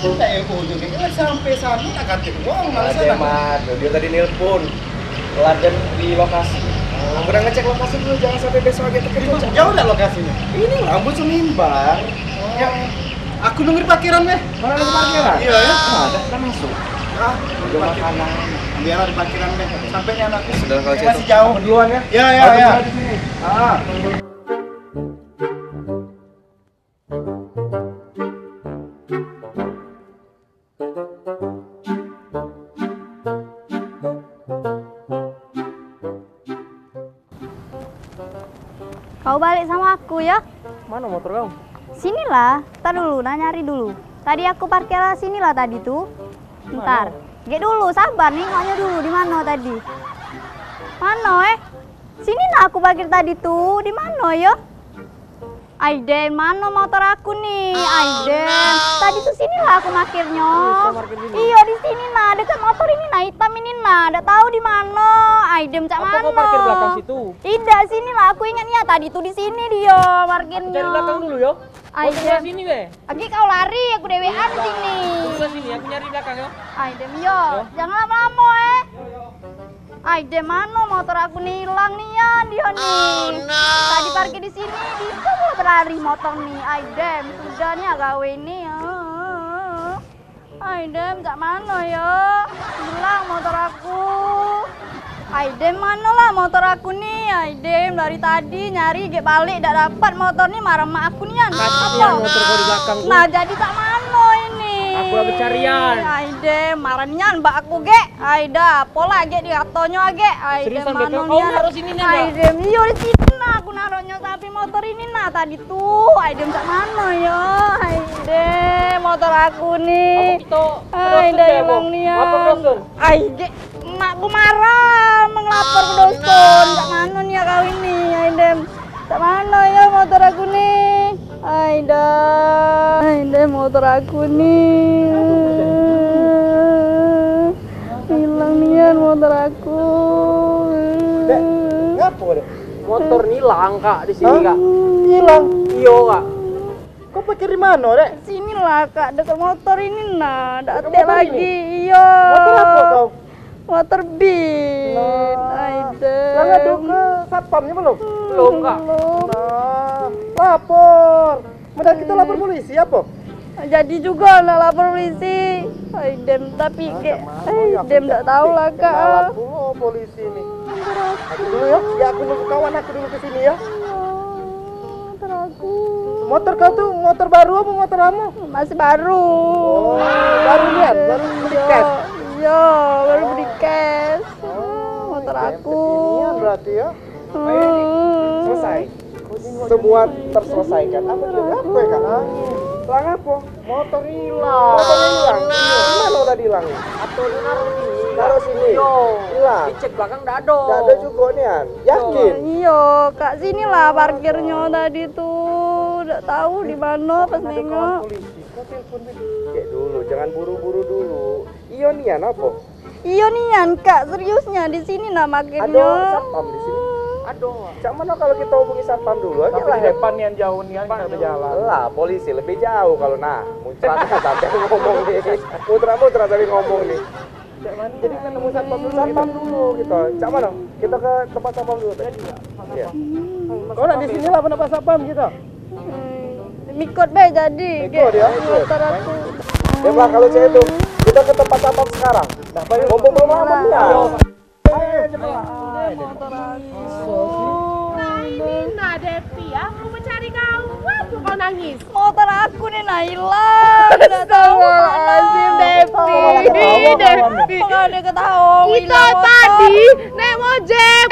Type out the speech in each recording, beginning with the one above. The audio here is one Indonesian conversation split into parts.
Enggak ya ujungnya kan sampai sana tak ganti uang malah Ada sana. Mat, dia tadi nelpon Laden di lokasi. Aku udah ngecek lokasi dulu, jangan sampai besok aja terkejut. Jauh dah lokasinya. Ini Lambu Sumimbar. Yang aku nunggu di parkiran deh. Mana ada parkiran? Iya ya. Ada, kita masuk. Ah, Udah makanan. biar di parkiran deh. Sampainya anakku. Sudah kalau Masih jauh. duluan ya. Ya ya ya. Di sini. Ah. Kau balik sama aku ya? Mana motor kamu? Sinilah, tar dulu, nyari dulu. Tadi aku parkir sinilah tadi tuh. Ntar, dulu, sabar nih, nengoknya dulu di mana tadi? Mana Sini lah aku parkir tadi tuh, di mana ya? Aiden, mana motor aku nih? Aiden, tadi tuh sinilah aku parkirnya. Iya di sini nah, dekat motor ini nah, hitam ini nah. Nggak tahu di mana. Aiden, cak mana? Apa kau parkir belakang situ? Tidak, sinilah aku ingatnya tadi tuh di sini dia parkirnya. Cari belakang dulu yo. Kau sebelah sini be. Lagi kau lari, aku dewean di sini. Sebelah sini, aku nyari belakang yo. Aiden, yo, jangan lama-lama Aiden, mana motor aku nih hilang nih ya dia nih. Tadi parkir di sini, bisa mau berlari motor nih. Aiden, sudah nih gawe ini ya. Aiden, cak mana ya? Hilang motor aku. Aiden, mana lah motor aku nih? Aiden, dari tadi nyari gak balik, gak dapat motor nih, marah mak aku nih ya. Kasihan motor kau di belakang tuh. Nah, jadi tak mana ini? Aku lah pencarian. Aiden, marahnya mbak aku gek. Aida, pola gek di atonyo gek. Aiden, Seriusan, mana Beb? Kau naruh sini nih, Mbak? Aiden, iya di sini nah, aku naruhnya tapi motor ini nah tadi tuh. Aiden, cak mana ya? Aiden, motor aku nih. Aku kita Aiden, hilang nih ya. Lapor dosen. Aiden, makku marah mengelapor ke dosen. Cak mana nih ya kau ini, Aiden? Cak mana ya motor aku nih? Aiden, motor aku nih. Hilang nih ya motor aku. Dek, ngapa dek? Motor nilang kak di sini kak. Hilang. Iyo kak. Kau parkir di mana dek? Sini lah kak, dekat motor ini nah. Ada motor lagi, iya. Motor apa kau? Motor bin. Aiden. Lah ngadu ke satpamnya belum? Belum kak. Belum. Nah, lapor. Mending kita lapor polisi apa? Jadi juga nak lapor polisi. Aiden, tapi Aiden nggak tahu lah kak. Kenalan dulu polisi nih. Aku dulu ya. Ya aku nunggu kawan aku dulu ke sini ya. Motor aku. Motor kau tuh motor baru apa motor lama? Masih baru. Oh, baru lihat, baru beli cash. Iya, baru beli cash. Motor aku. Kekinian berarti ya. Selesai. Semua terselesaikan. Apa juga apa ya kak? Hilang apa? Motor hilang. Motor hilang. Mana udah hilang? Atau naruh sini. Taruh sini. Yo. Hilang. Dicek belakang nggak ada. Nggak ada juga nih An. Yakin? Iya, kak sini lah parkirnya tadi tuh. Udah tahu di mana pas Ada kawan nengok. polisi. Kau telepon kayak dulu. Jangan buru-buru dulu. Iya nih An apa? Iya nih Yan, kak seriusnya di sini nah parkirnya. Ada satpam di sini. Ada. Cak mana kalau kita hubungi satpam dulu aja lah. depan yang jauh nih kan kita berjalan. Lah, polisi lebih jauh kalau nah. Muncrat sampai ngomong nih. Mutra-mutra tadi ngomong nih. Jadi kita nemu satpam dulu. Satpam dulu gitu. Cak mana? Kita ke tempat satpam dulu. Iya. Kau nak di sini lah tempat satpam gitu. Mikot be jadi. Ikut ya. Motor aku. Ya Pak, kalau saya itu kita ke tempat satpam sekarang. Nah, mumpung belum apa ya. Ayo cepat. Motor aku. Nah, Devi, aku mencari kau. Waduh, kau nangis. Motor aku nih nah hilang. Nggak tahu mana. Devi. Devi. Nggak ada ketahu. Kita tadi naik mojek.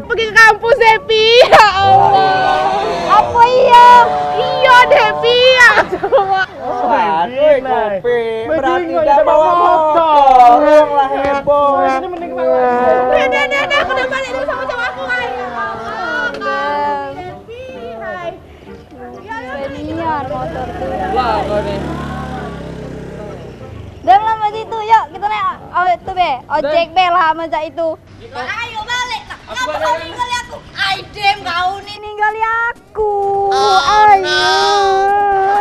Pergi ke kampus, Devi. Ya Allah. Apa iya? Iya, Devi. Ya Allah. Aduh, kopi. Berarti tidak bawa motor. Lah heboh. Ini mending Nenek, aku udah balik dulu sama cowok aku, hai. Ya Allah, kau. Devi, hai. Ya, ya, Benian motor tuh. Lah kau nih. Dan lama itu, yuk kita naik itu be, ojek be lah macam itu. Ayo balik, ngapa kau ninggalin aku? Aidem kau nih ninggalin aku. Ayo.